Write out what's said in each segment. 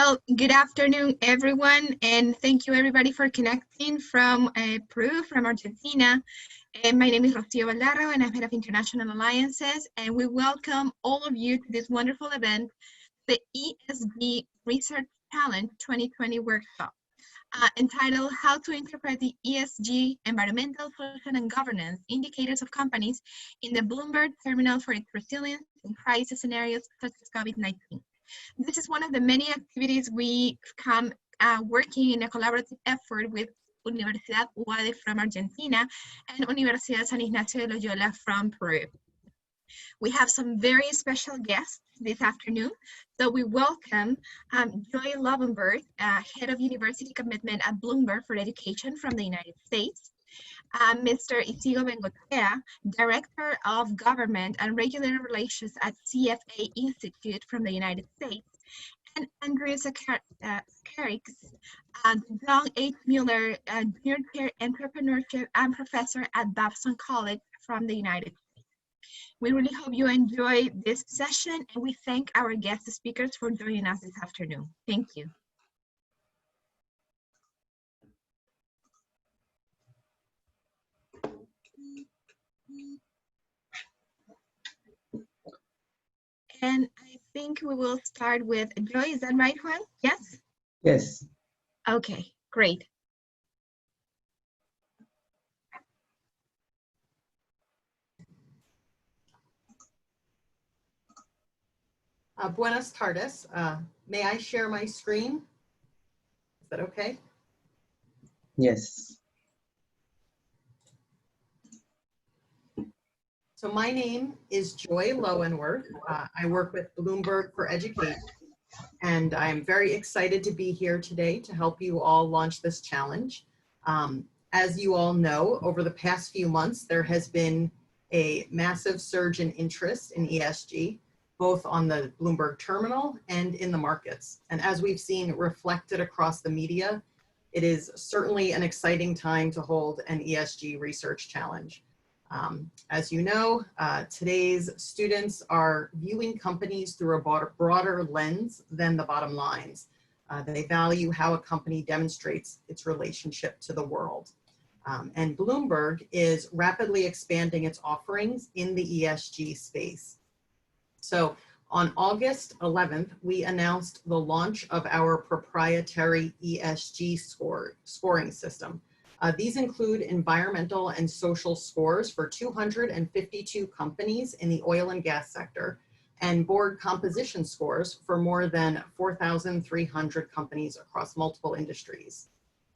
Well, good afternoon, everyone, and thank you everybody for connecting from Peru, from Argentina. And my name is Rocío Valdarro, and I'm Head of International Alliances, and we welcome all of you to this wonderful event, the ESG Research Challenge 2020 workshop, entitled How to Interpret the ESG, Environmental, Social, and Governance Indicators of Companies in the Bloomberg Terminal for its Resilience in Crisis Scenarios such as COVID-19. This is one of the many activities we come working in a collaborative effort with Universidades UADE from Argentina and Universidades San Ignacio de Loyola from Peru. We have some very special guests this afternoon. So we welcome Joy Lovenberg, Head of University Commitment at Bloomberg for Education from the United States. Mr. Isigo Bengotea, Director of Government and Regulatory Relations at CFA Institute from the United States, and Andrew Zakarix, John H. Mueller, Junior Chair Entrepreneurship and Professor at Babson College from the United States. We really hope you enjoy this session, and we thank our guest speakers for joining us this afternoon. Thank you. And I think we will start with Joy. Is that right, Juan? Yes? Yes. Okay, great. Buenas tardes. May I share my screen? Is that okay? Yes. So my name is Joy Lowenworth. I work with Bloomberg for Education, and I'm very excited to be here today to help you all launch this challenge. As you all know, over the past few months, there has been a massive surge in interest in ESG, both on the Bloomberg terminal and in the markets. And as we've seen reflected across the media, it is certainly an exciting time to hold an ESG research challenge. As you know, today's students are viewing companies through a broader lens than the bottom lines. They value how a company demonstrates its relationship to the world. And Bloomberg is rapidly expanding its offerings in the ESG space. So on August 11th, we announced the launch of our proprietary ESG scoring system. These include environmental and social scores for 252 companies in the oil and gas sector, and board composition scores for more than 4,300 companies across multiple industries.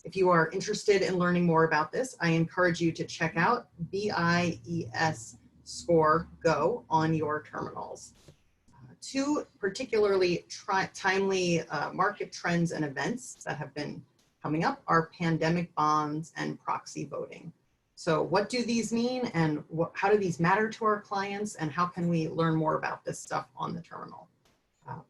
If you are interested in learning more about this, I encourage you to check out BIES Score Go on your terminals. Two particularly timely market trends and events that have been coming up are pandemic bonds and proxy voting. So what do these mean, and how do these matter to our clients, and how can we learn more about this stuff on the terminal?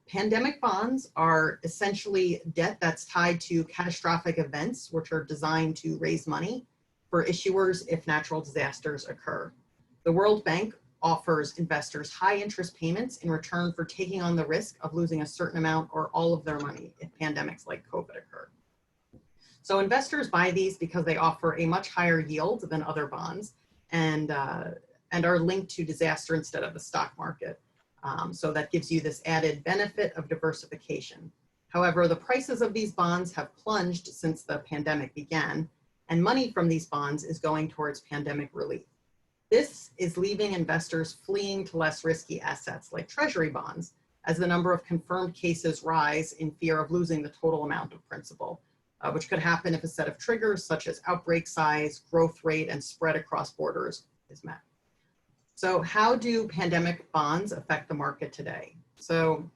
Pandemic bonds are essentially debt that's tied to catastrophic events, which are designed to raise money for issuers if natural disasters occur. The World Bank offers investors high interest payments in return for taking on the risk of losing a certain amount or all of their money if pandemics like COVID occur. So investors buy these because they offer a much higher yield than other bonds and are linked to disaster instead of the stock market. So that gives you this added benefit of diversification. However, the prices of these bonds have plunged since the pandemic began, and money from these bonds is going towards pandemic relief. This is leaving investors fleeing to less risky assets like treasury bonds as the number of confirmed cases rise in fear of losing the total amount of principal, which could happen if a set of triggers such as outbreak size, growth rate, and spread across borders is met. So how do pandemic bonds affect the market today? So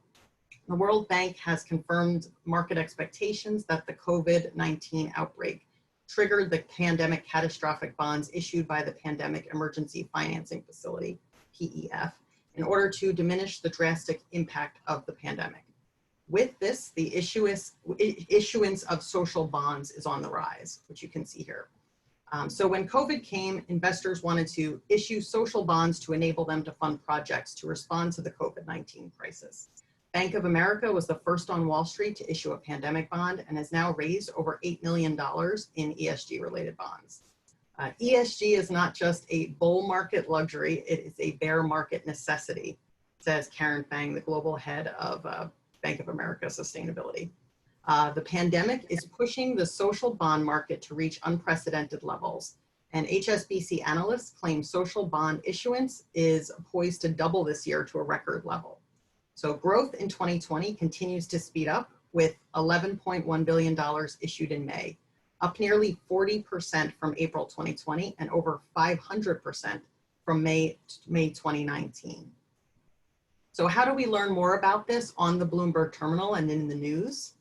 the World Bank has confirmed market expectations that the COVID-19 outbreak triggered the pandemic catastrophic bonds issued by the Pandemic Emergency Financing Facility, PEF, in order to diminish the drastic impact of the pandemic. With this, the issuance of social bonds is on the rise, which you can see here. So when COVID came, investors wanted to issue social bonds to enable them to fund projects to respond to the COVID-19 crisis. Bank of America was the first on Wall Street to issue a pandemic bond and has now raised over $8 million in ESG related bonds. ESG is not just a bull market luxury, it is a bear market necessity, says Karen Fang, the global head of Bank of America Sustainability. The pandemic is pushing the social bond market to reach unprecedented levels, and HSBC analysts claim social bond issuance is poised to double this year to a record level. So growth in 2020 continues to speed up with $11.1 billion issued in May, up nearly 40% from April 2020 and over 500% from May 2019. So how do we learn more about this on the Bloomberg terminal and in the news?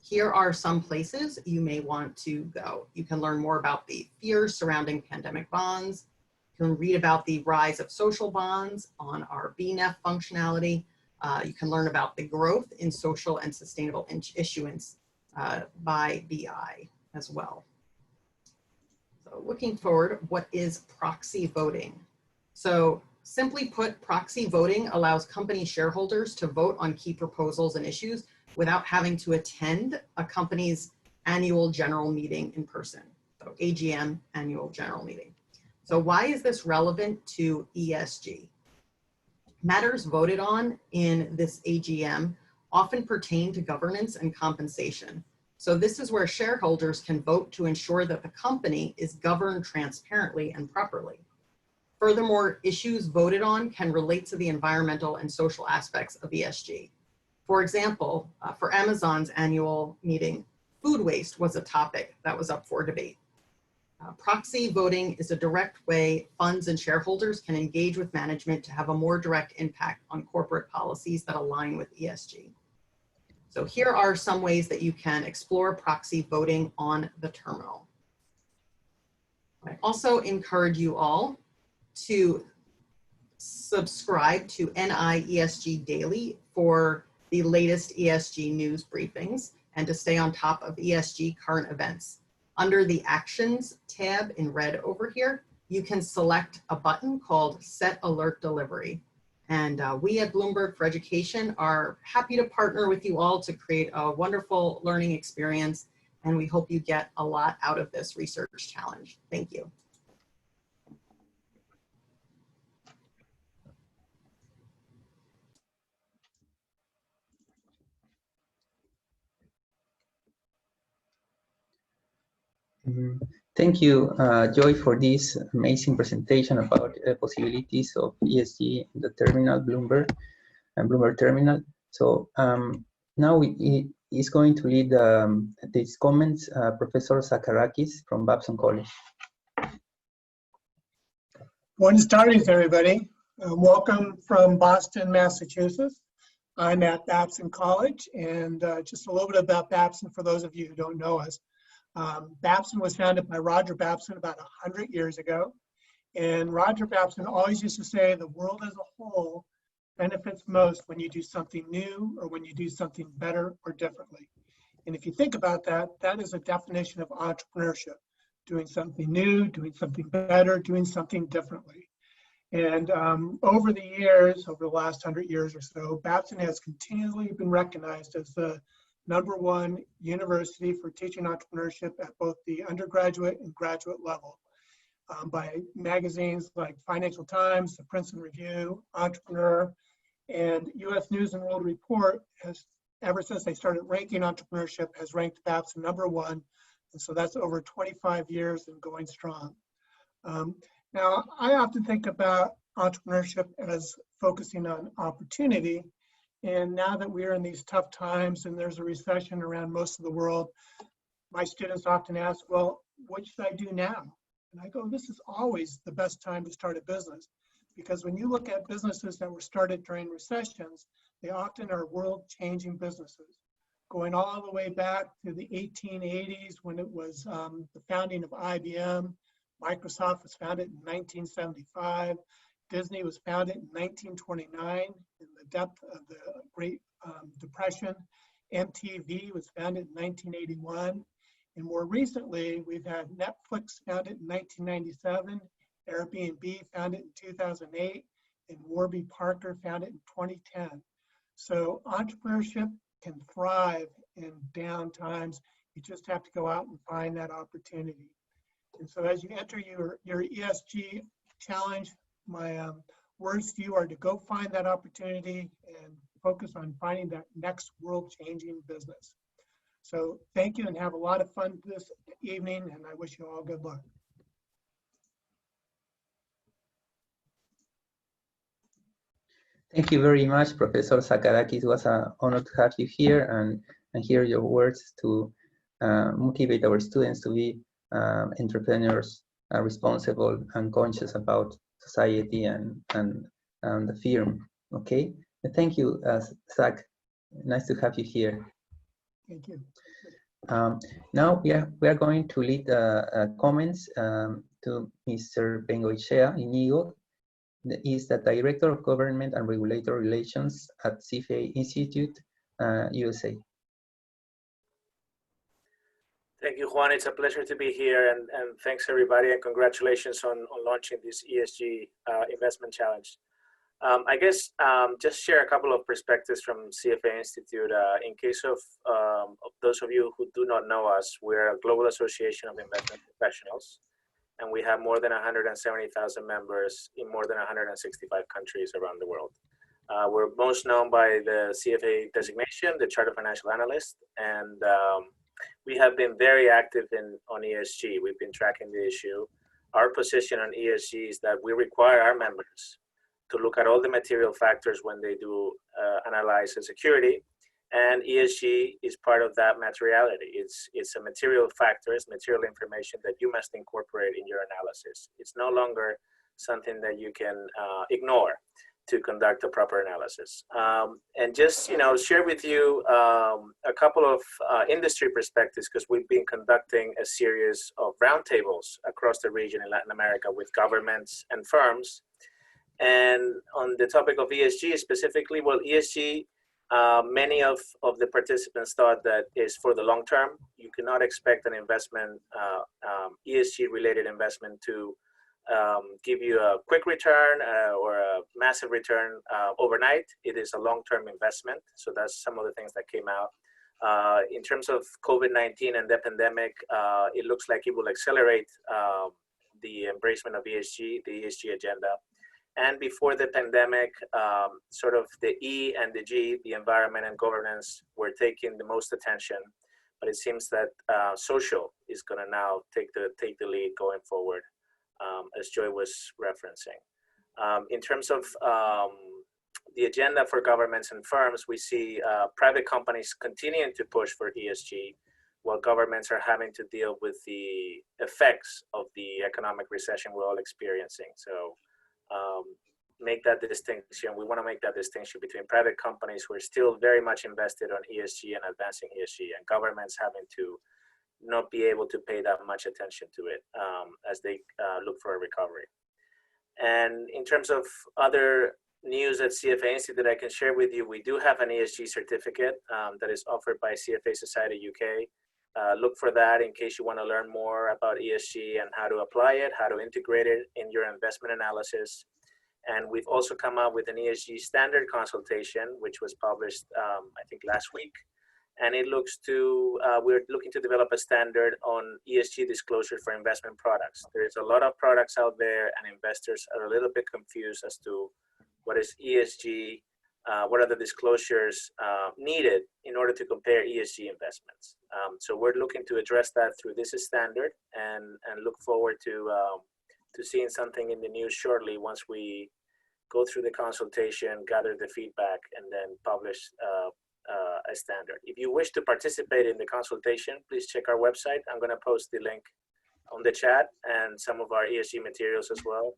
Here are some places you may want to go. You can learn more about the fears surrounding pandemic bonds. You can read about the rise of social bonds on our BNEF functionality. You can learn about the growth in social and sustainable issuance by BI as well. So looking forward, what is proxy voting? So simply put, proxy voting allows company shareholders to vote on key proposals and issues without having to attend a company's annual general meeting in person. So AGM, annual general meeting. So why is this relevant to ESG? Matters voted on in this AGM often pertain to governance and compensation. So this is where shareholders can vote to ensure that the company is governed transparently and properly. Furthermore, issues voted on can relate to the environmental and social aspects of ESG. For example, for Amazon's annual meeting, food waste was a topic that was up for debate. Proxy voting is a direct way funds and shareholders can engage with management to have a more direct impact on corporate policies that align with ESG. So here are some ways that you can explore proxy voting on the terminal. I also encourage you all to subscribe to NIESG Daily for the latest ESG news briefings and to stay on top of ESG current events. Under the Actions tab in red over here, you can select a button called Set Alert Delivery. And we at Bloomberg for Education are happy to partner with you all to create a wonderful learning experience. And we hope you get a lot out of this research challenge. Thank you. Thank you, Joy, for this amazing presentation about possibilities of ESG in the terminal, Bloomberg and Bloomberg terminal. So now is going to lead these comments, Professor Zakarakis from Babson College. Buenas tardes, everybody. Welcome from Boston, Massachusetts. I'm at Babson College, and just a little bit about Babson for those of you who don't know us. Babson was founded by Roger Babson about 100 years ago. And Roger Babson always used to say the world as a whole benefits most when you do something new or when you do something better or differently. And if you think about that, that is a definition of entrepreneurship. Doing something new, doing something better, doing something differently. And over the years, over the last 100 years or so, Babson has continually been recognized as the #1 university for teaching entrepreneurship at both the undergraduate and graduate level by magazines like Financial Times, the Princeton Review, Entrepreneur, and US News and World Report has, ever since they started ranking entrepreneurship, has ranked Babson #1. And so that's over 25 years and going strong. Now, I often think about entrepreneurship as focusing on opportunity. And now that we're in these tough times and there's a recession around most of the world, my students often ask, well, what should I do now? And I go, this is always the best time to start a business. Because when you look at businesses that were started during recessions, they often are world-changing businesses. Going all the way back to the 1880s when it was the founding of IBM, Microsoft was founded in 1975, Disney was founded in 1929 in the depth of the Great Depression. MTV was founded in 1981. And more recently, we've had Netflix founded in 1997, Airbnb founded in 2008, and Warby Parker founded in 2010. So entrepreneurship can thrive in down times. You just have to go out and find that opportunity. And so as you enter your ESG challenge, my words to you are to go find that opportunity and focus on finding that next world-changing business. So thank you and have a lot of fun this evening, and I wish you all good luck. Thank you very much, Professor Sakarakis. It was an honor to have you here and hear your words to motivate our students to be entrepreneurs, responsible and conscious about society and the firm. Okay, thank you, Zach. Nice to have you here. Thank you. Now we are going to lead comments to Mr. Bengoichea Inigo. He is the Director of Government and Regulatory Relations at CFA Institute, USA. Thank you, Juan. It's a pleasure to be here, and thanks everybody, and congratulations on launching this ESG investment challenge. I guess just share a couple of perspectives from CFA Institute. In case of those of you who do not know us, we're a global association of investment professionals, and we have more than 170,000 members in more than 165 countries around the world. We're most known by the CFA designation, the Chartered Financial Analyst, and we have been very active on ESG. We've been tracking the issue. Our position on ESG is that we require our members to look at all the material factors when they do analyze a security, and ESG is part of that materiality. It's a material factor, it's material information that you must incorporate in your analysis. It's no longer something that you can ignore to conduct a proper analysis. And just, share with you a couple of industry perspectives, because we've been conducting a series of roundtables across the region in Latin America with governments and firms. And on the topic of ESG specifically, well, ESG, many of the participants thought that is for the long term. You cannot expect an investment, ESG related investment to give you a quick return or a massive return overnight. It is a long-term investment. So that's some of the things that came out. In terms of COVID-19 and the pandemic, it looks like it will accelerate the embracement of ESG, the ESG agenda. And before the pandemic, sort of the E and the G, the environment and governance, were taking the most attention. But it seems that social is going to now take the lead going forward, as Joy was referencing. In terms of the agenda for governments and firms, we see private companies continuing to push for ESG, while governments are having to deal with the effects of the economic recession we're all experiencing. So make that distinction. We want to make that distinction between private companies who are still very much invested on ESG and advancing ESG, and governments having to not be able to pay that much attention to it as they look for a recovery. And in terms of other news at CFA Institute I can share with you, we do have an ESG certificate that is offered by CFA Society UK. Look for that in case you want to learn more about ESG and how to apply it, how to integrate it in your investment analysis. And we've also come out with an ESG standard consultation, which was published, I think, last week. And it looks to, we're looking to develop a standard on ESG disclosure for investment products. There's a lot of products out there, and investors are a little bit confused as to what is ESG, what are the disclosures needed in order to compare ESG investments. So we're looking to address that through this standard, and look forward to seeing something in the news shortly once we go through the consultation, gather the feedback, and then publish a standard. If you wish to participate in the consultation, please check our website. I'm going to post the link on the chat and some of our ESG materials as well.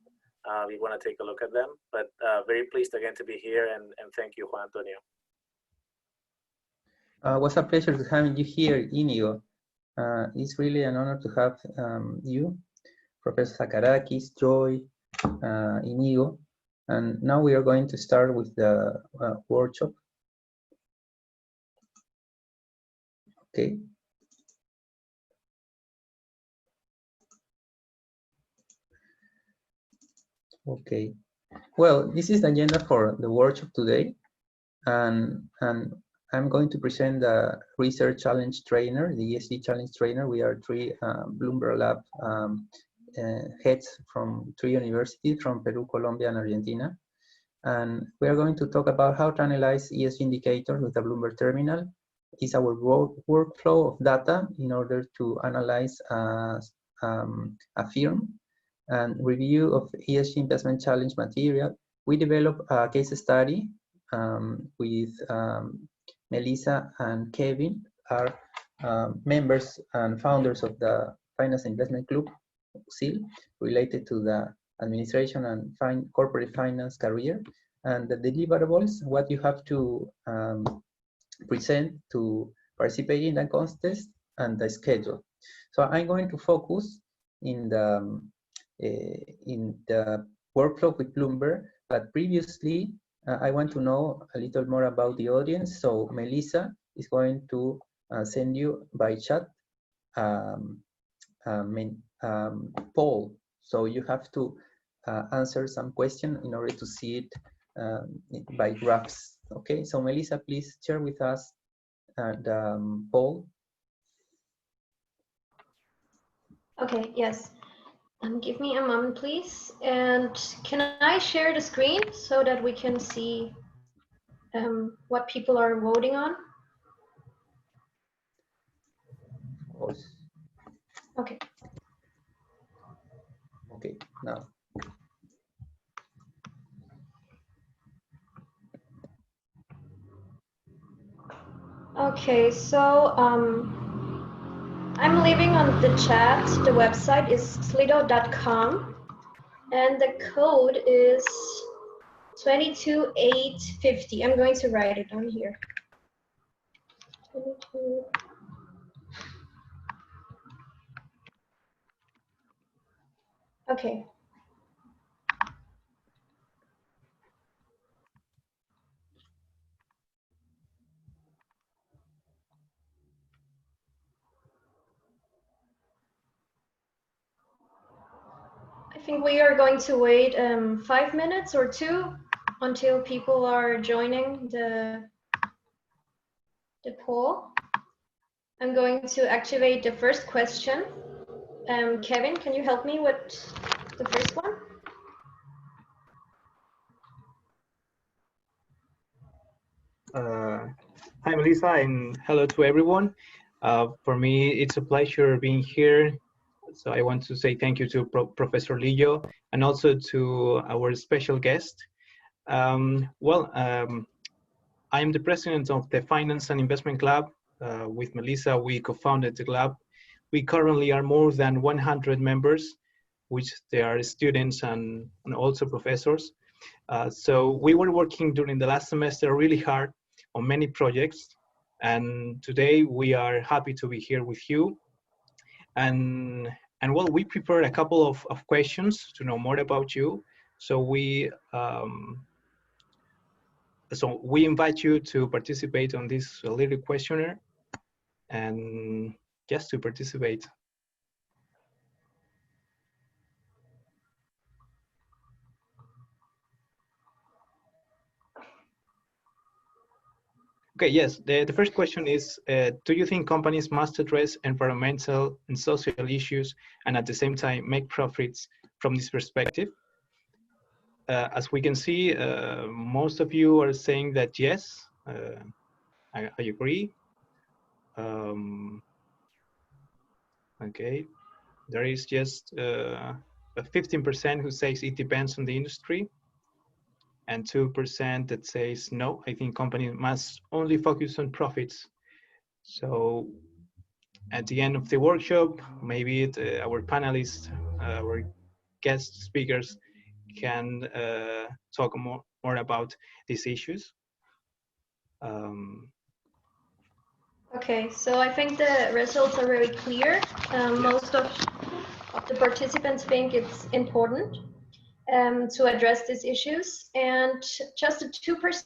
If you want to take a look at them. But very pleased again to be here, and thank you, Juan Antonio. It was a pleasure to have you here, Inigo. It's really an honor to have you, Professor Sakarakis, Joy, Inigo. And now we are going to start with the workshop. Okay. Okay. Well, this is the agenda for the workshop today. and I'm going to present the research challenge trainer, the ESG challenge trainer. We are three Bloomberg Lab heads from three universities from Peru, Colombia, and Argentina. And we are going to talk about how to analyze ESG indicators with a Bloomberg terminal. It's our workflow of data in order to analyze a firm and review of ESG investment challenge material. We developed a case study with Melissa and Kevin, are members and founders of the Finance Investment Club, USIL, related to the administration and corporate finance career. And the deliverables, what you have to present to participate in the contest, and the schedule. So I'm going to focus in the workflow with Bloomberg, but previously I want to know a little more about the audience. So Melissa is going to send you by chat poll. So you have to answer some question in order to see it by graphs. Okay, so Melissa, please share with us the poll. Okay, yes. Give me a moment, please. And can I share the screen so that we can see what people are voting on? Of course. Okay. Okay, now. Okay, so I'm leaving on the chat. The website is slido.com and the code is 22850. I'm going to write it on here. 22. Okay. I think we are going to wait 5 minutes or 2 until people are joining the poll. I'm going to activate the first question. Kevin, can you help me with the first one? Hi, Melissa, and hello to everyone. For me, it's a pleasure being here. So I want to say thank you to Professor Lillo and also to our special guest. I am the president of the Finance and Investment Club. With Melissa, we co-founded the club. We currently are more than 100 members, which they are students and also professors. So we were working during the last semester really hard on many projects. And today we are happy to be here with you. And well, we prepared a couple of questions to know more about you. So we invite you to participate on this little questionnaire and just to participate. Okay, yes, the first question is, do you think companies must address environmental and social issues and at the same time make profits from this perspective? As we can see, most of you are saying that yes, I agree. Okay, there is just 15% who says it depends on the industry, and 2% that says no, I think companies must only focus on profits. So at the end of the workshop, maybe our panelists, our guest speakers can talk more about these issues. Okay, so I think the results are very clear. Most of the participants think it's important to address these issues, and just 2%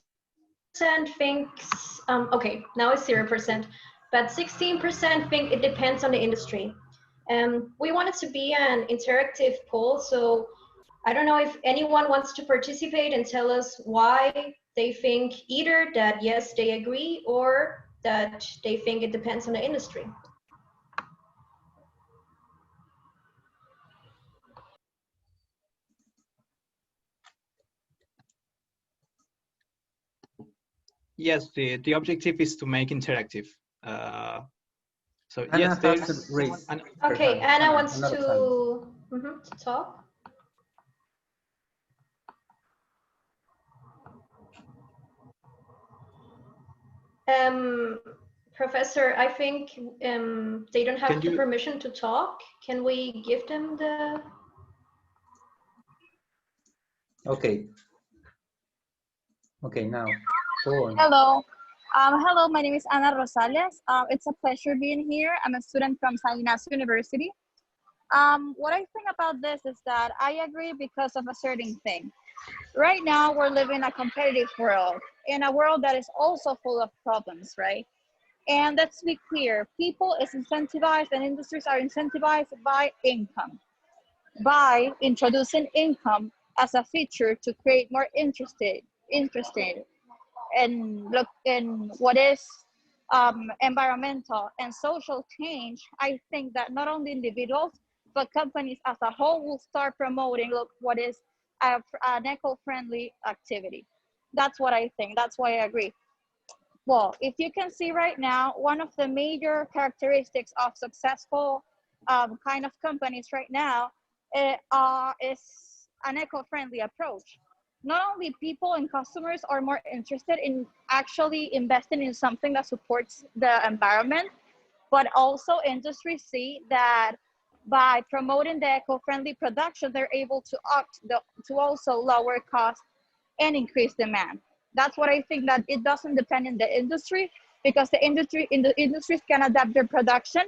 thinks, okay, now it's 0%, but 16% think it depends on the industry. We want it to be an interactive poll, so I don't know if anyone wants to participate and tell us why they think either that yes, they agree, or that they think it depends on the industry. Yes, the objective is to make interactive. So Anna yes, has there's to raise an, her Okay, hand. Anna wants Anna to, to talk. Professor, I think they don't have the permission to talk. Can we give them the... Okay. Okay, now, go on. Hello. Hello, my name is Ana Rosales. It's a pleasure being here. I'm a student from San Ignacio University. What I think about this is that I agree because of a certain thing. Right now, we're living a competitive world, in a world that is also full of problems, right? And let's be clear, people is incentivized and industries are incentivized by income, by introducing income as a feature to create more interested and look in what is environmental and social change. I think that not only individuals, but companies as a whole will start promoting what is an eco-friendly activity. That's what I think. That's why I agree. Well, if you can see right now, one of the major characteristics of successful kind of companies right now is an eco-friendly approach. Not only people and customers are more interested in actually investing in something that supports the environment, but also industries see that by promoting the eco-friendly production, they're able to also lower costs and increase demand. That's what I think, that it doesn't depend on the industry, because the industries can adapt their production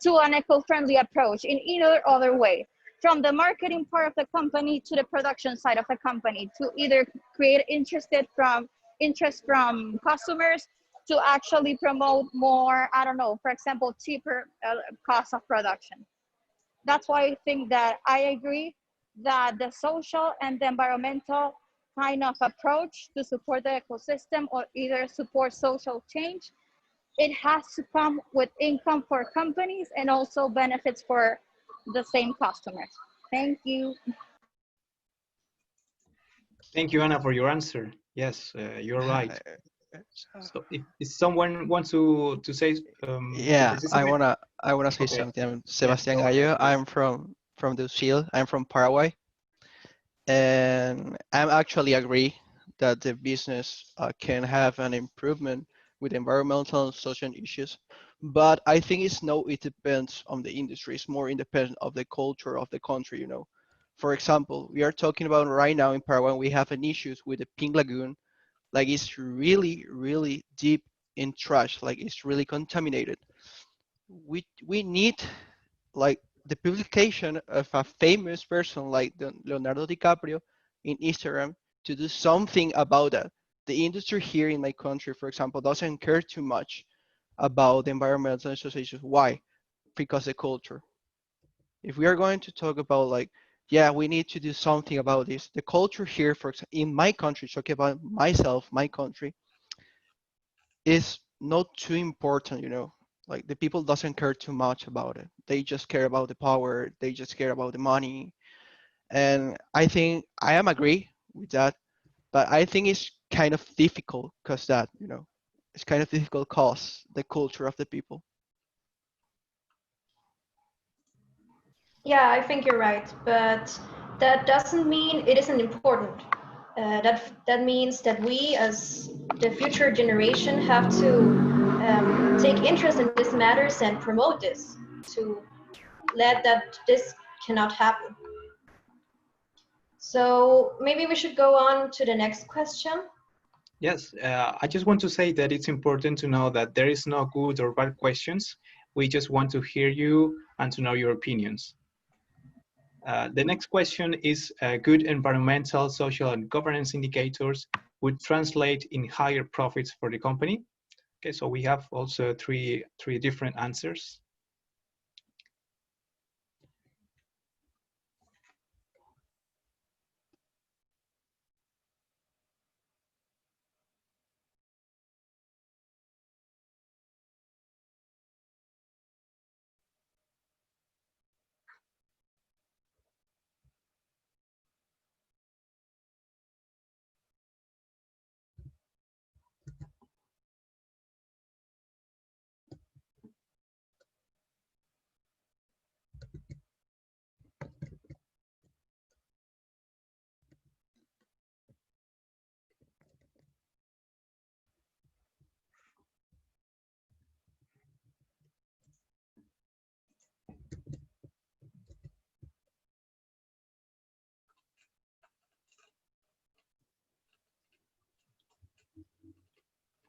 to an eco-friendly approach in either other way, from the marketing part of the company to the production side of the company, to either create interest from customers, to actually promote more, I don't know, for example, cheaper cost of production. That's why I think that I agree that the social and the environmental kind of approach to support the ecosystem or either support social change, it has to come with income for companies and also benefits for the same customers. Thank you. Thank you, Anna, for your answer. Yes, you're right. So if someone wants to say, yeah, I wanna say something. I'm Sebastian Gallo. I'm from the USIL. I'm from Paraguay, and I actually agree that the business can have an improvement with environmental and social issues. But I think it depends on the industry. It's more independent of the culture of the country, you know. For example, we are talking about right now in Paraguay, we have an issues with the Pink Lagoon. Like it's really, really deep in trash. Like it's really contaminated. We need like the publication of a famous person like Leonardo DiCaprio in Instagram to do something about that. The industry here in my country, for example, doesn't care too much about the environmental associations. Why? Because the culture. If we are going to talk about like, yeah, we need to do something about this. The culture here, for example, in my country, talking about myself, my country, is not too important, you know. Like the people doesn't care too much about it. They just care about the power. They just care about the money. And I think I am agree with that, but I think it's kind of difficult because that, you know, it's kind of difficult cause the culture of the people. Yeah, I think you're right, but that doesn't mean it isn't important. That means that we, as the future generation, have to take interest in these matters and promote this to let that this cannot happen. So maybe we should go on to the next question. yes, I just want to say that it's important to know that there is no good or bad questions. We just want to hear you and to know your opinions. The next question is good environmental, social, and governance indicators would translate in higher profits for the company. Okay, so we have also three different answers.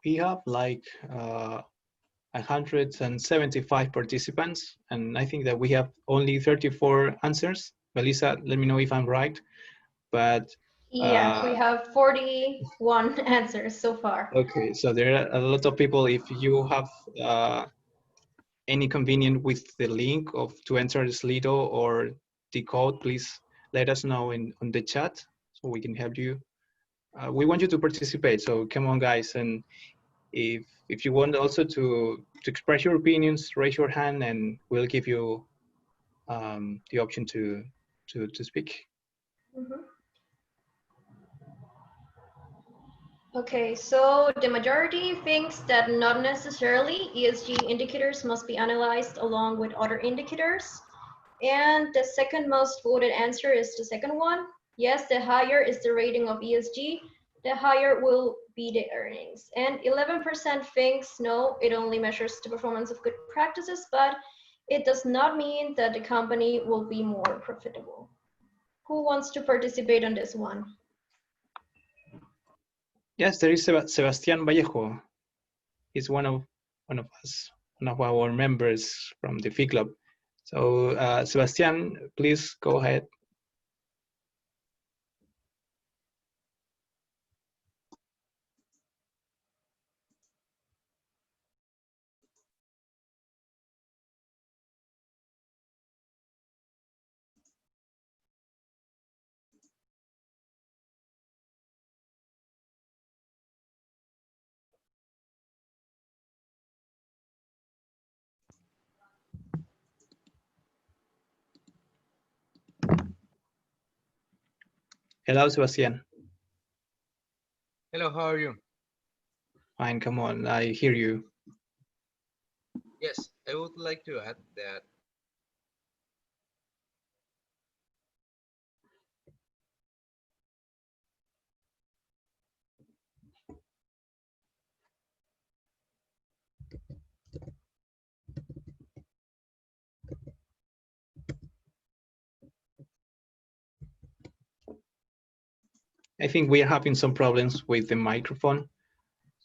we have like 175 participants, and I think that we have only 34 answers. Melissa, let me know if I'm right. But yeah, we have 41 answers so far. Okay, so there are a lot of people. If you have any convenient with the link of to enter the Slido or the code, please let us know on the chat so we can help you. We want you to participate, so come on, guys. And if you want also to express your opinions, raise your hand, and we'll give you the option to speak. Mm-hmm. Okay, so the majority thinks that not necessarily ESG indicators must be analyzed along with other indicators. And the second most voted answer is the second one. Yes, the higher is the rating of ESG, the higher will be the earnings. And 11% thinks no, it only measures the performance of good practices, but it does not mean that the company will be more profitable. Who wants to participate on this one? Yes, there is Sebastián Vallejo. He's one of us, one of our members from the FI Club. So Sebastián, please go ahead. Hello, Sebastián. Hello, how are you? Fine, come on, I hear you. Yes, I would like to add that I think we are having some problems with the microphone.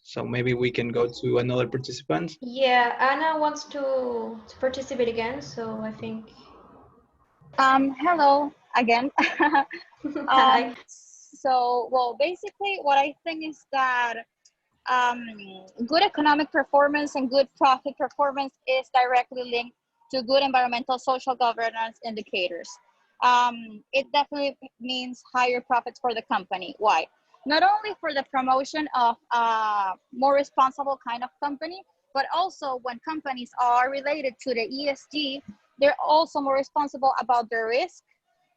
So maybe we can go to another participant. Yeah, Anna wants to participate again, so I think. Hello again. Hi. So, well, basically what I think is that good economic performance and good profit performance is directly linked to good environmental social governance indicators. It definitely means higher profits for the company. Why? Not only for the promotion of a more responsible kind of company, but also when companies are related to the ESG, they're also more responsible about their risk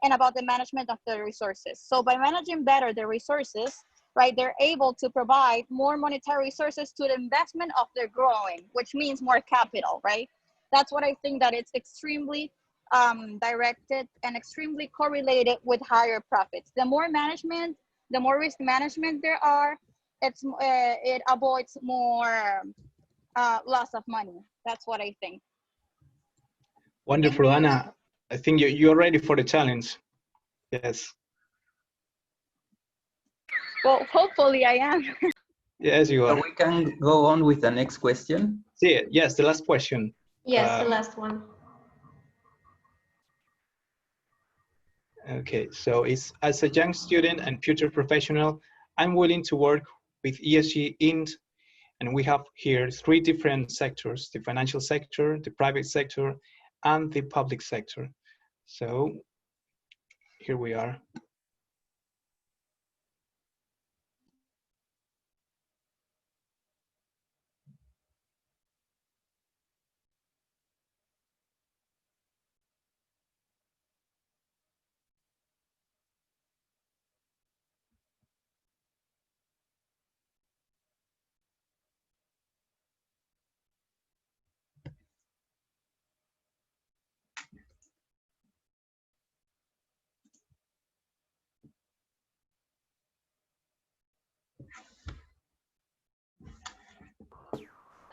and about the management of the resources. So by managing better the resources, right, they're able to provide more monetary resources to the investment of their growing, which means more capital, right? That's what I think, that it's extremely directed and extremely correlated with higher profits. The more management, the more risk management there are, it avoids more loss of money. That's what I think. Wonderful, Anna. I think you're ready for the challenge. Yes. Well, hopefully I am. Yes, you are. So we can go on with the next question. See, yes, the last question. Yes, the last one. Okay, so it's, as a young student and future professional, I'm willing to work with ESG and we have here 3 different sectors: the financial sector, the private sector, and the public sector. So here we are.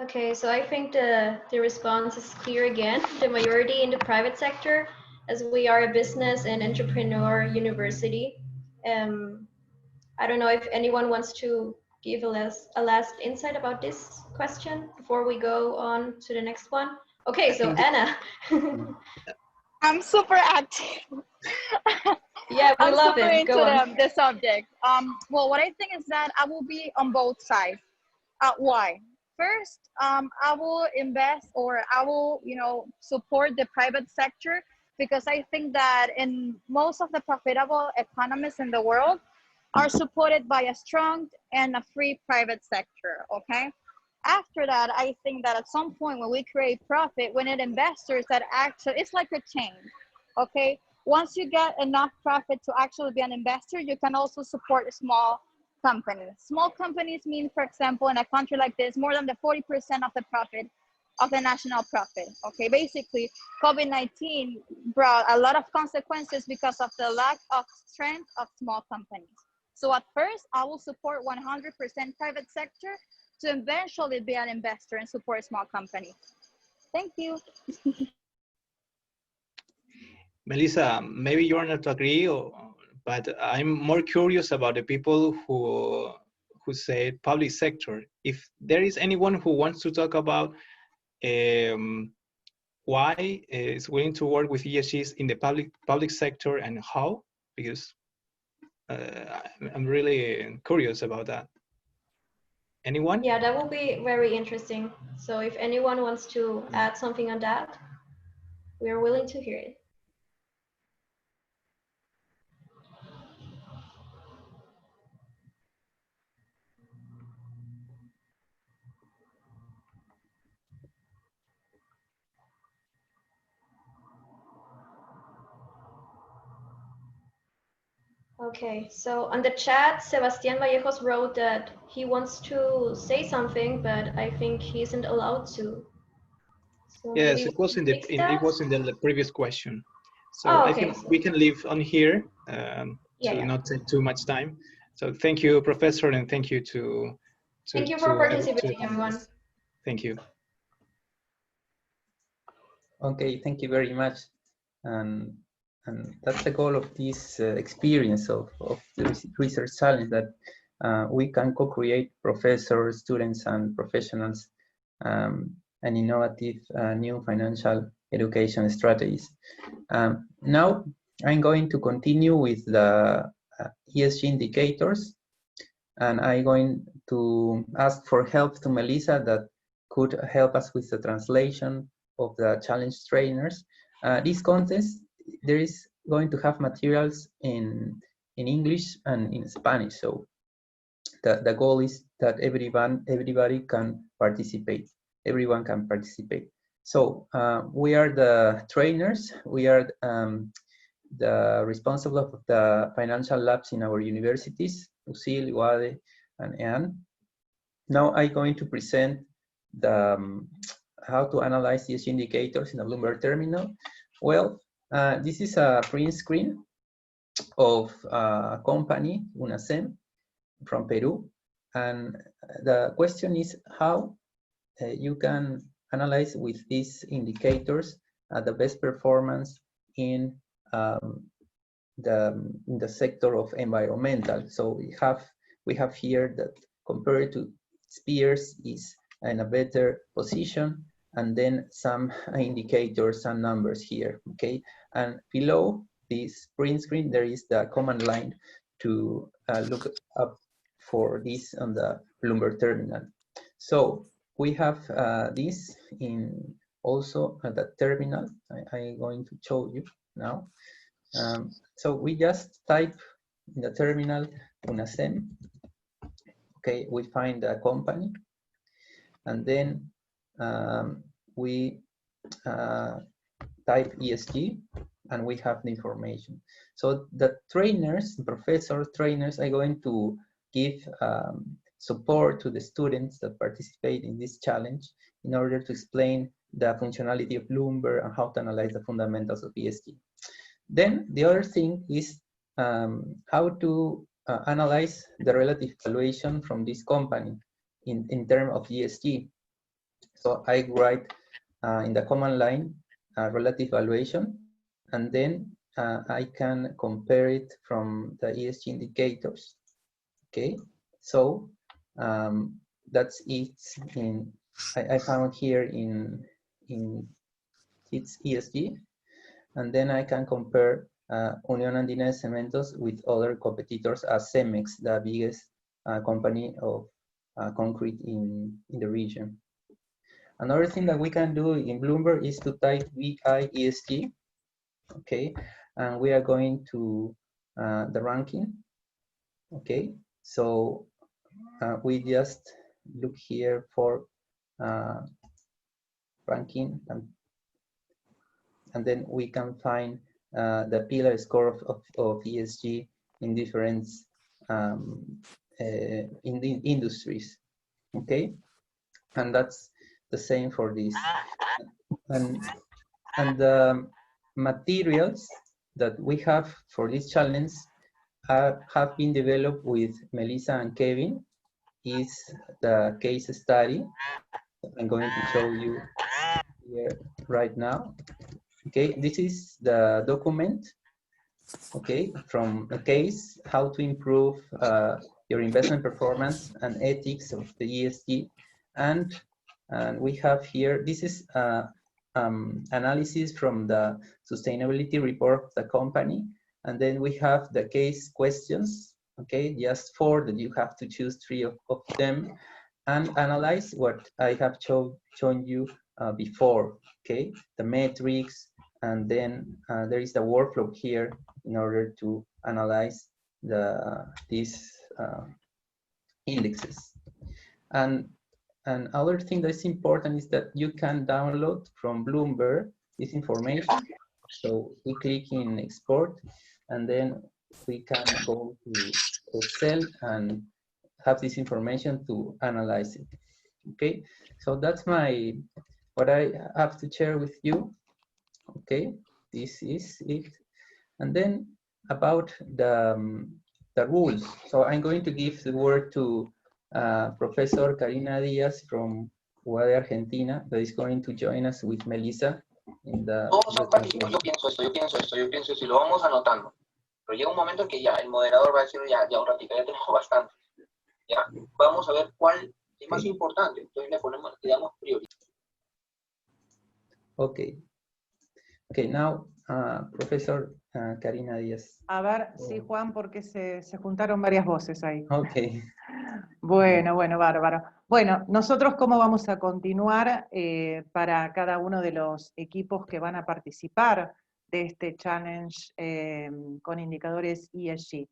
Okay, so I think the response is clear again. The majority in the private sector, as we are a business and entrepreneur university. I don't know if anyone wants to give a last insight about this question before we go on to the next one? Okay, so Anna. I'm super active. Yeah, we I'm love super it. into Go on. the subject. Well, what I think is that I will be on both sides. Why? First, I will invest, or I will, support the private sector, because I think that in most of the profitable economies in the world are supported by a strong and a free private sector. Okay. After that, I think that at some point when we create profit, we need investors that actually, it's like a chain. Okay. Once you get enough profit to actually be an investor, you can also support small companies. Small companies mean, for example, in a country like this, more than the 40% of the profit of the national profit. Okay, basically, COVID-19 brought a lot of consequences because of the lack of strength of small companies. So at first, I will support 100% private sector to eventually be an investor and support small companies. Thank you. Melissa, maybe you're not agree, but I'm more curious about the people who say public sector. If there is anyone who wants to talk about why is willing to work with ESGs in the public sector and how, because I'm really curious about that. Anyone? Yeah, that will be very interesting. So if anyone wants to add something on that, we are willing to hear it. Okay, so on the chat, Sebastian Vallejos wrote that he wants to say something, but I think he isn't allowed to. So Yes, maybe it was in the previous question. So oh, I okay, think so we can leave on here to yeah. not take too much time. So thank you, Professor, and thank you to Thank you for participating, everyone. Thank you. Okay, thank you very much. And that's the goal of this experience of the research challenge, that we can co-create professors, students, and professionals and innovative new financial education strategies. Now, I'm going to continue with the ESG indicators, and I'm going to ask for help to Melissa that could help us with the translation of the challenge trainers. This contest, there is going to have materials in English and in Spanish, so the goal is that everybody can participate. Everyone can participate. So we are the trainers. We are the responsible of the financial labs in our universities, USIL, UADE, and EAN. Now I'm going to present the how to analyze ESG indicators in a Bloomberg terminal. Well, this is a print screen of a company, UNASEM, from Peru. And the question is how you can analyze with these indicators the best performance in the sector of environmental. So we have here that compared to its peers is in a better position, and then some indicators and numbers here, okay? And below this print screen, there is the command line to look up for this on the Bloomberg terminal. So we have this in also at the terminal. I'm going to show you now. So we just type in the terminal UNASEM. Okay, we find a company, and then we type ESG, and we have the information. So the trainers, professor trainers, are going to give support to the students that participate in this challenge in order to explain the functionality of Bloomberg and how to analyze the fundamentals of ESG. Then the other thing is how to analyze the relative valuation from this company in terms of ESG. So I write in the command line relative valuation, and then I can compare it from the ESG indicators. Okay, so that's it. I found here in its ESG, and then I can compare Unión Andina de Cementos with other competitors as Cemex, the biggest company of concrete in the region. Another thing that we can do in Bloomberg is to type VIESG, okay, and we are going to the ranking, okay. So we just look here for ranking, and then we can find the pillar score of ESG in different in the industries, okay, and that's the same for this. And the materials that we have for this challenge have been developed with Melissa and Kevin. Is the case study I'm going to show you here right now. Okay, this is the document, okay, from a case, how to improve your investment performance and ethics of the ESG. And we have here, this is analysis from the sustainability report of the company. And then we have the case questions, okay, just 4 that you have to choose 3 of them and analyze what I have shown you before, okay, the metrics, and then there is the workflow here in order to analyze these indexes. And other thing that's important is that you can download from Bloomberg this information. So we click in export, and then we can go to Excel and have this information to analyze it. Okay, so that's what I have to share with you. Okay, this is it. And then about the rules. So I'm going to give the word to Professor Karina Diaz from UADE Argentina, that is going to join us with Melissa in the... Yo pienso esto, y lo vamos anotando. Pero llega un momento en que ya el moderador va a decir, ya un ratito, ya tenemos bastante. Ya, vamos a ver cuál es más importante. Entonces le damos prioridad. Okay. Okay, now, Professor Karina Díaz. A ver, sí, Juan, porque se juntaron varias voces ahí. Okay. Bueno, bárbaro. Bueno, nosotros cómo vamos a continuar para cada uno de los equipos que van a participar de este challenge con indicadores ESG.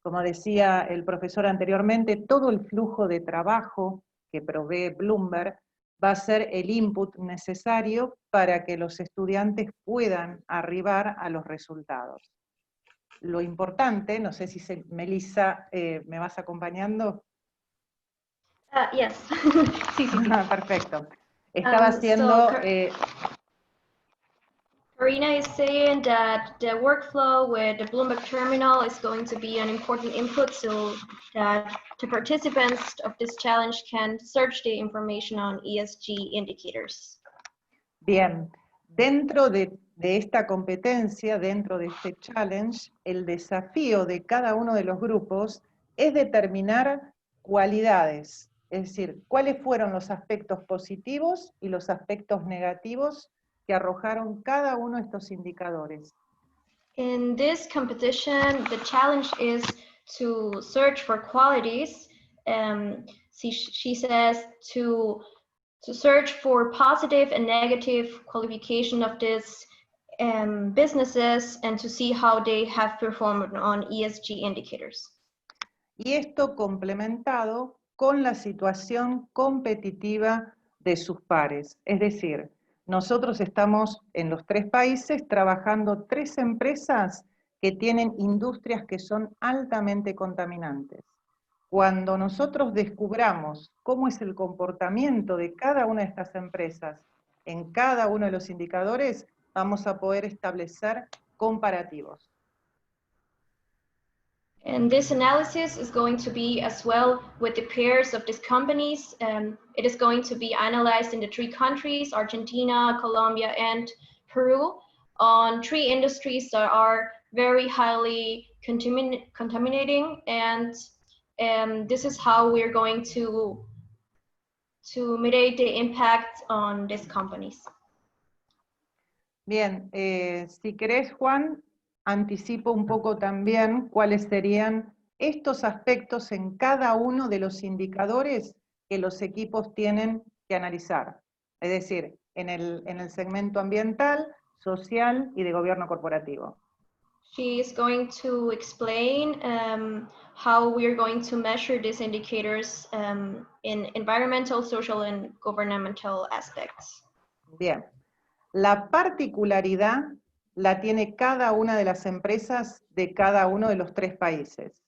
Como decía el profesor anteriormente, todo el flujo de trabajo que provee Bloomberg va a ser el input necesario para que los estudiantes puedan arribar a los resultados. Lo importante, no sé si Melissa, ¿me vas acompañando? Yes. Sí. Perfecto. Estaba haciendo... Karina is saying that the workflow with the Bloomberg terminal is going to be an important input so that the participants of this challenge can search the information on ESG indicators. Bien, dentro de esta competencia, dentro de este challenge, el desafío de cada uno de los grupos es determinar cualidades, es decir, cuáles fueron los aspectos positivos y los aspectos negativos que arrojaron cada uno de estos indicadores. In this competition, the challenge is to search for qualities. She says to search for positive and negative qualification of these businesses and to see how they have performed on ESG indicators. Y esto complementado con la situación competitiva de sus pares, es decir, nosotros estamos en los 3 países trabajando 3 empresas que tienen industrias que son altamente contaminantes. Cuando nosotros descubramos cómo es el comportamiento de cada una de estas empresas en cada uno de los indicadores, vamos a poder establecer comparativos. And this analysis is going to be as well with the peers of these companies. It is going to be analyzed in the 3 countries, Argentina, Colombia, and Peru, on 3 industries that are very highly contaminating, and And this is how we're going to mitigate the impact on these companies. Bien, si querés, Juan, anticipo un poco también cuáles serían estos aspectos en cada uno de los indicadores que los equipos tienen que analizar. Es decir, en el segmento ambiental, social y de gobierno corporativo. She is going to explain how we are going to measure these indicators in environmental, social, and governmental aspects. Bien. La particularidad la tiene cada una de las empresas de cada uno de los 3 países.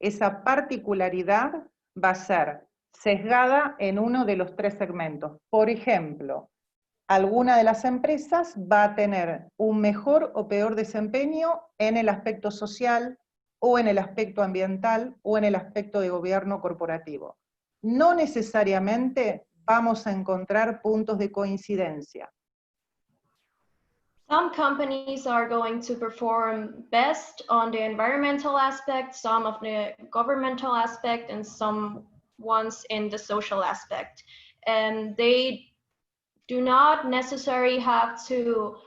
Esa particularidad va a ser sesgada en uno de los 3 segmentos. Por ejemplo, alguna de las empresas va a tener un mejor o peor desempeño en el aspecto social, o en el aspecto ambiental, o en el aspecto de gobierno corporativo. No necesariamente vamos a encontrar puntos de coincidencia. Some companies are going to perform best on the environmental aspect, some of the governmental aspect, and some ones in the social aspect. And they do not necessarily have to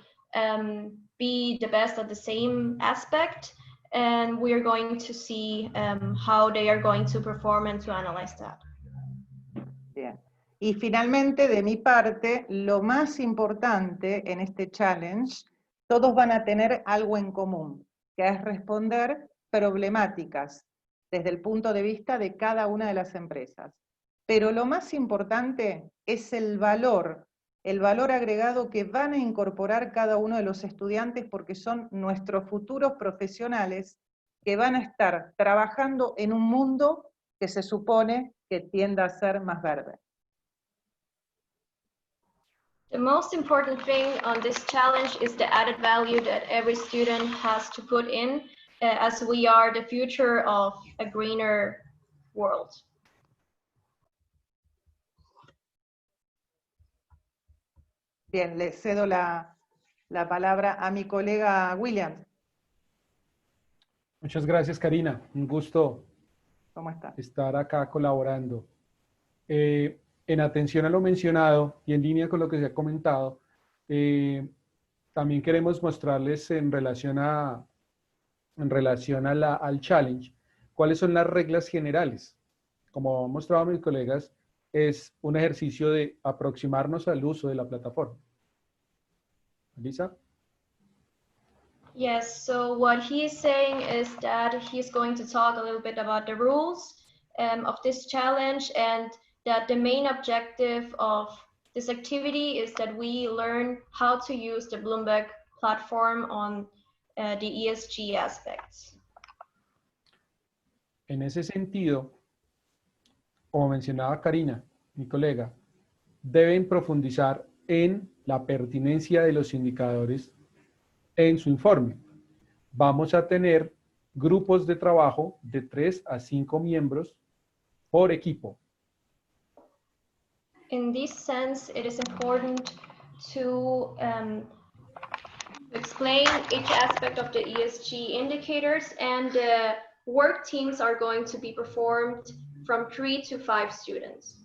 be the best at the same aspect. And we are going to see how they are going to perform and to analyze that. Bien. Y finalmente, de mi parte, lo más importante en este challenge, todos van a tener algo en común, que es responder problemáticas desde el punto de vista de cada una de las empresas. Pero lo más importante es el valor agregado que van a incorporar cada uno de los estudiantes, porque son nuestros futuros profesionales que van a estar trabajando en un mundo que se supone que tienda a ser más verde. The most important thing on this challenge is the added value that every student has to put in, as we are the future of a greener world. Bien, le cedo la palabra a mi colega William. Muchas gracias, Karina. Un gusto ¿Cómo está? Estar acá colaborando. En atención a lo mencionado y en línea con lo que se ha comentado, también queremos mostrarles en relación al challenge, cuáles son las reglas generales. Como han mostrado mis colegas, es un ejercicio de aproximarnos al uso de la plataforma. Lisa? Yes, so what he is saying is that he's going to talk a little bit about the rules of this challenge, and that the main objective of this activity is that we learn how to use the Bloomberg platform on the ESG aspects. En ese sentido, como mencionaba Karina, mi colega, deben profundizar en la pertinencia de los indicadores en su informe. Vamos a tener grupos de trabajo de 3 a 5 miembros por equipo. In this sense, it is important to explain each aspect of the ESG indicators, and the work teams are going to be performed from 3 to 5 students.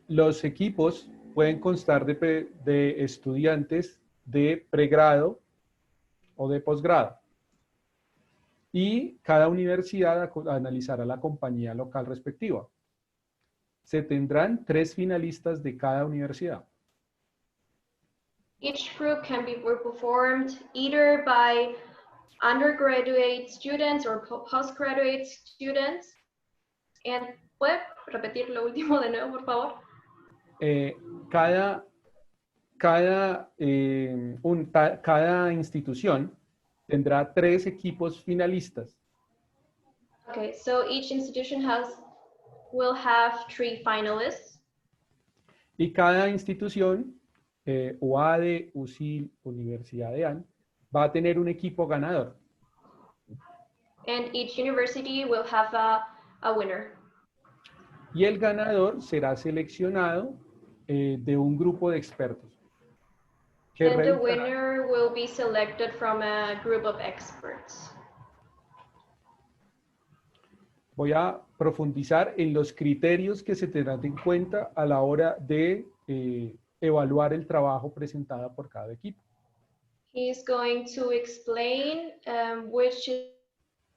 Los equipos pueden constar de estudiantes de pregrado o de posgrado. Y cada universidad analizará la compañía local respectiva. Se tendrán 3 finalistas de cada universidad. Each group can be performed either by undergraduate students or postgraduate students. And ¿puede repetir lo último de nuevo, por favor? Cada institución tendrá 3 equipos finalistas. Okay, so each institution will have 3 finalists. Y cada institución, UADE, USIL, Universidades, va a tener un equipo ganador. And each university will have a winner. Y el ganador será seleccionado de un grupo de expertos. And the winner will be selected from a group of experts. Voy a profundizar en los criterios que se tendrán en cuenta a la hora de evaluar el trabajo presentado por cada equipo. He's going to explain which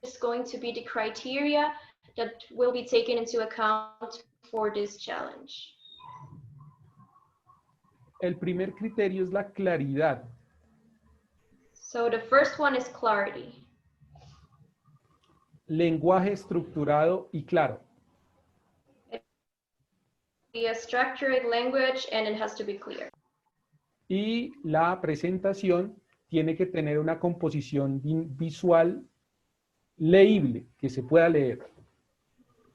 is going to be the criteria that will be taken into account for this challenge. El primer criterio es la claridad. So the first one is clarity. Lenguaje estructurado y claro. Be a structured language and it has to be clear. Y la presentación tiene que tener una composición visual leíble, que se pueda leer.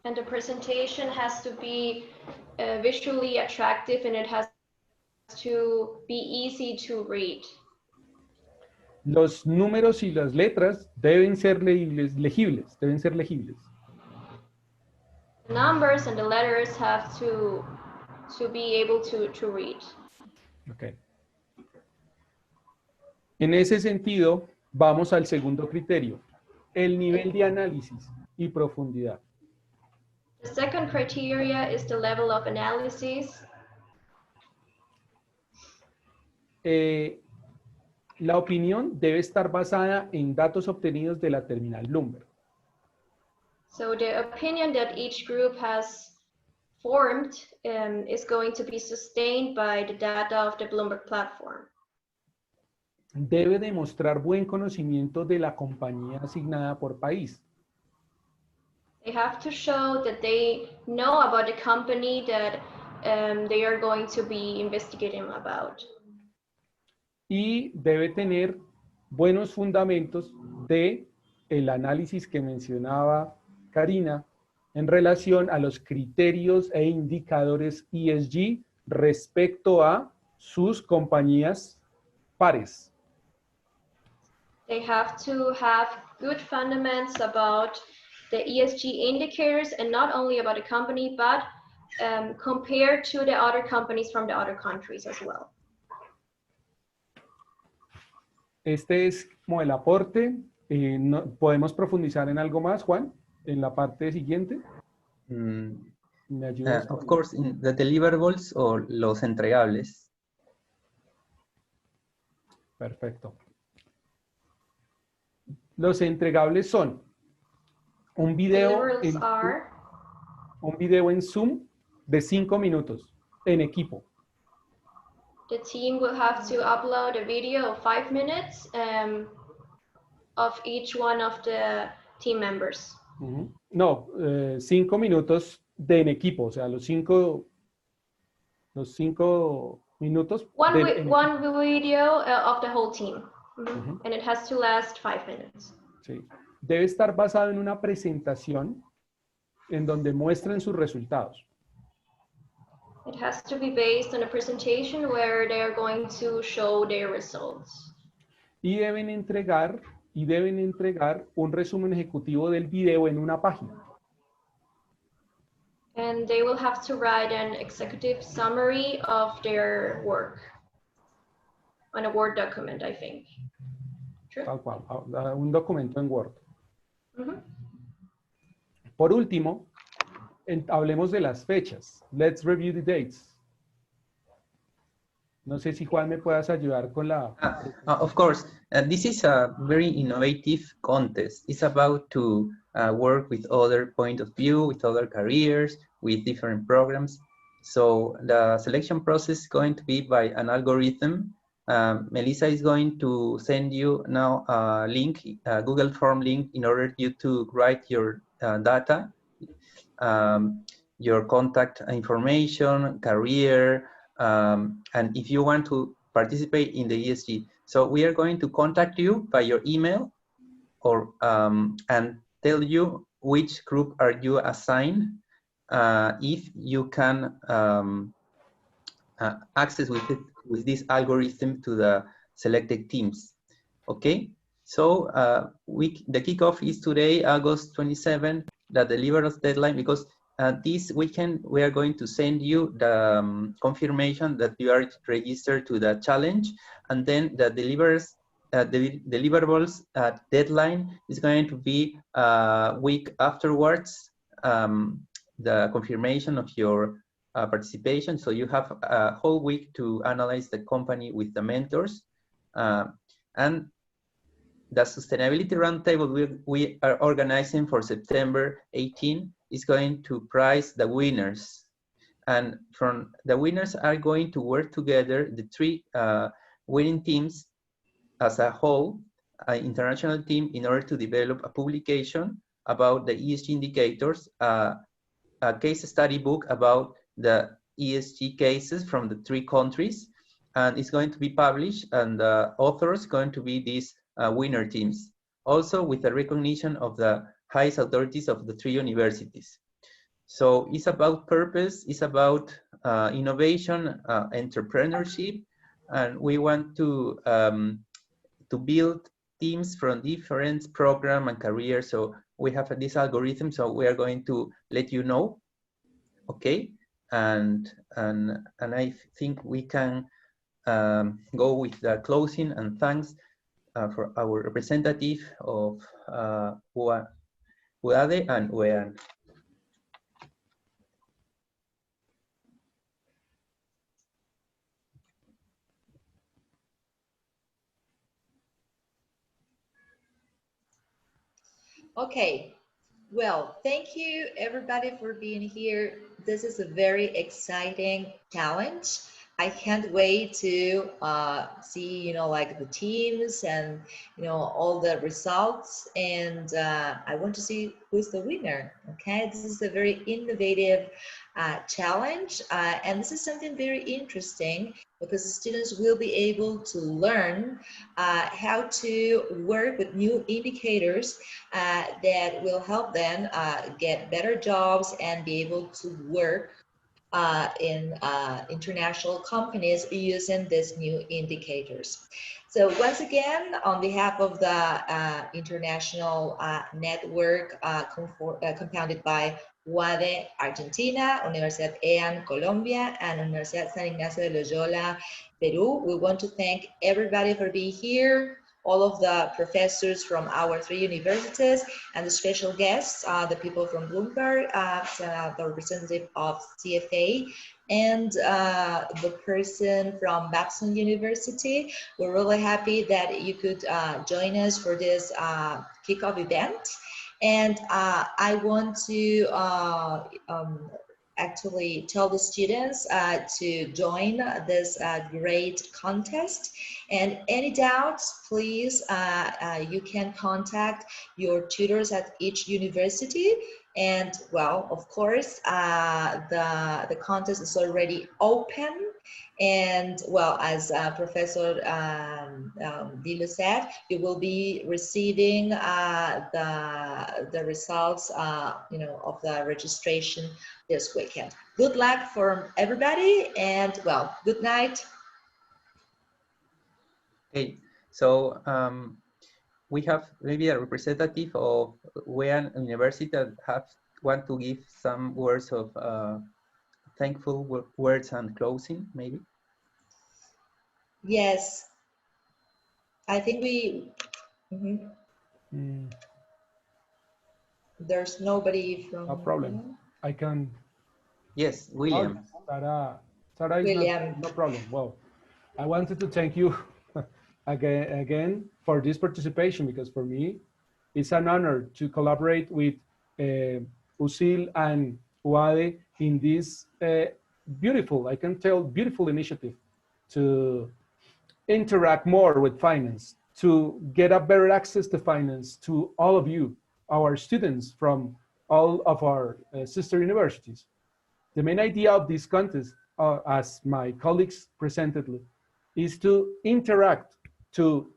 And the presentation has to be visually attractive and it has to be easy to read. Los números y las letras deben ser legibles, deben ser legibles. The numbers and the letters have to be able to read. Okay. En ese sentido, vamos al segundo criterio, el nivel de análisis y profundidad. The second criteria is the level of analysis. La opinión debe estar basada en datos obtenidos de la terminal Bloomberg. So the opinion that each group has formed is going to be sustained by the data of the Bloomberg platform. Debe demostrar buen conocimiento de la compañía asignada por país. They have to show that they know about the company that they are going to be investigating about. Y debe tener buenos fundamentos de el análisis que mencionaba Karina en relación a los criterios e indicadores ESG respecto a sus compañías pares. They have to have good fundamentals about the ESG indicators and not only about the company, but compared to the other companies from the other countries as well. Este es como el aporte. ¿Podemos profundizar en algo más, Juan? En la parte siguiente. ¿Me ayudas? Of course, in the deliverables o los entregables. Perfecto. Los entregables son un video en Zoom de 5 minutos en equipo. The team will have to upload a video of 5 minutes of each one of the team members. No, 5 minutos en equipo, o sea, los 5 minutos. One video of the whole team. And it has to last 5 minutes. Sí. Debe estar basado en una presentación en donde muestren sus resultados. It has to be based on a presentation where they are going to show their results. Y deben entregar un resumen ejecutivo del video en una página. And they will have to write an executive summary of their work on a Word document, I think. True? Tal cual, un documento en Word. Por último, hablemos de las fechas. Let's review the dates. No sé si Juan me puedas ayudar con la... Of course, this is a very innovative contest. It's about to work with other point of view, with other careers, with different programs. So the selection process is going to be by an algorithm. Melissa is going to send you now a link, a Google Form link, in order you to write your data, your contact information, career, and if you want to participate in the ESG. So we are going to contact you by your email or and tell you which group are you assigned, if you can access with this algorithm to the selected teams. Okay, so the kickoff is today, August 27, the deliverables deadline, because this weekend we are going to send you the confirmation that you are registered to the challenge, and then the deliverables deadline is going to be a week afterwards, the confirmation of your participation. So you have a whole week to analyze the company with the mentors. And the Sustainability Roundtable we are organizing for September 18 is going to prize the winners. And from the winners are going to work together, the three winning teams as a whole, an international team, in order to develop a publication about the ESG indicators, a case study book about the ESG cases from the three countries, and it's going to be published, and the authors going to be these winner teams, also with the recognition of the highest authorities of the three universities. So it's about purpose, it's about innovation, entrepreneurship, and we want to build teams from different program and careers. So we have this algorithm, so we are going to let you know, okay? And I think we can go with the closing, and thanks for our representative of UADE and UEAN. Okay, well, thank you everybody for being here. This is a very exciting challenge. I can't wait to see, like the teams and, all the results. And I want to see who's the winner. Okay, this is a very innovative challenge. And this is something very interesting because the students will be able to learn how to work with new indicators that will help them get better jobs and be able to work in international companies using these new indicators. So once again, on behalf of the international network compounded by UADE Argentina, Universidad EAN Colombia, and Universidad San Ignacio de Loyola, Peru, we want to thank everybody for being here, all of the professors from our three universities, and the special guests, the people from Bloomberg, the representative of CFA, and the person from Babson University. We're really happy that you could join us for this kickoff event. And I want to actually tell the students to join this great contest. And any doubts, please, you can contact your tutors at each university. And well, of course, the contest is already open. And well, as Professor Dilo said, you will be receiving the results, of the registration this weekend. Good luck for everybody, and well, good night. Okay, so we have maybe a representative of UEAN University that want to give some words of thankful words and closing, maybe. Yes, I think we. There's nobody from. No problem. I can. Yes, William. Oh, Sarah is William. no problem. Well, I wanted to thank you again for this participation, because for me, it's an honor to collaborate with USIL and UADE in this beautiful, I can tell, beautiful initiative to interact more with finance, to get a better access to finance to all of you, our students from all of our sister universities. The main idea of this contest, as my colleagues presented, is to interact, to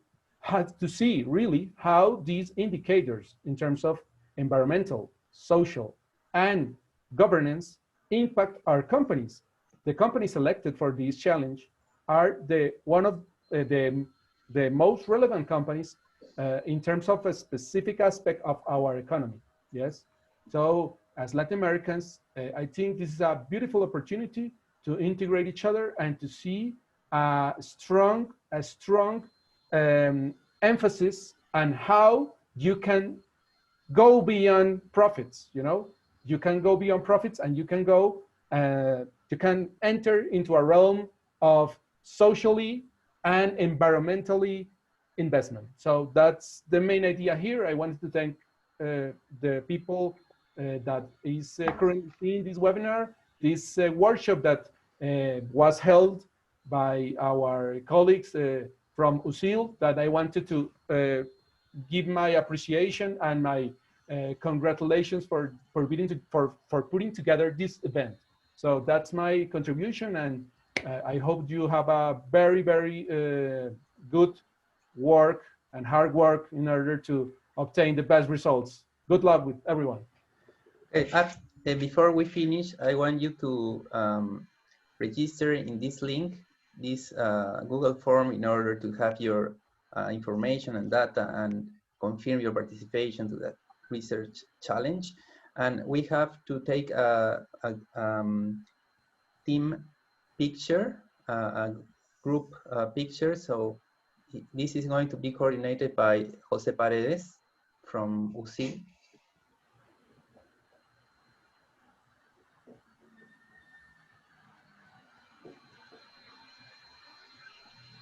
see really how these indicators in terms of environmental, social, and governance impact our companies. The companies selected for this challenge are one of the most relevant companies in terms of a specific aspect of our economy. Yes. So as Latin Americans, I think this is a beautiful opportunity to integrate each other and to see a strong emphasis on how you can go beyond profits. you can go beyond profits and you can go, you can enter into a realm of socially and environmentally investment. So that's the main idea here. I wanted to thank the people that is currently seeing this webinar, this workshop that was held by our colleagues from USIL, that I wanted to give my appreciation and my congratulations for putting together this event. So that's my contribution, and I hope you have a very, very good work and hard work in order to obtain the best results. Good luck with everyone. Before we finish, I want you to register in this link, this Google form, in order to have your information and data and confirm your participation to that research challenge. And we have to take a team picture, a group picture. So this is going to be coordinated by Jose Paredes from UCI.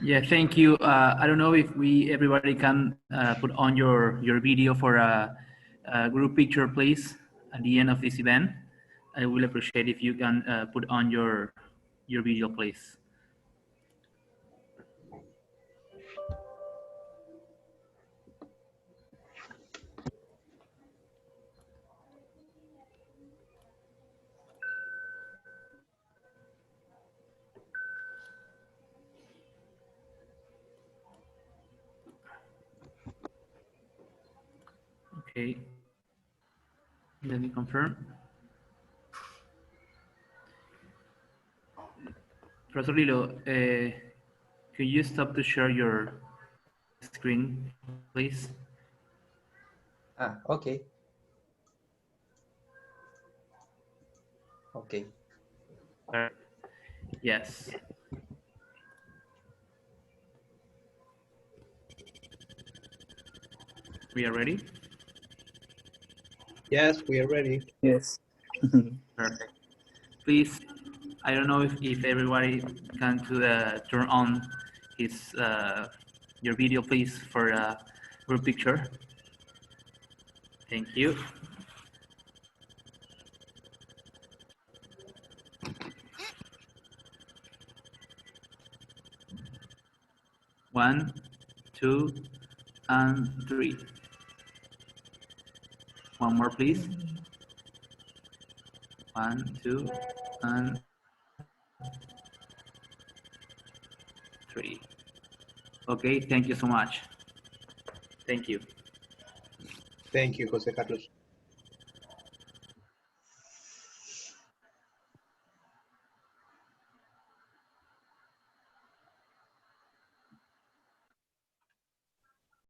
Yeah, thank you. I don't know if everybody can put on your video for a group picture, please, at the end of this event. I will appreciate if you can put on your video, please. Okay, let me confirm. Professor Lilo, could you stop to share your screen, please? Okay. Okay. Yes. We are ready? Yes, we are ready. Yes. Perfect. Please, I don't know if everybody can turn on his your video, please, for a group picture. Thank you. One, two, and three. One more, please. One, two, and three. Okay, thank you so much. Thank you. Thank you, Jose Carlos.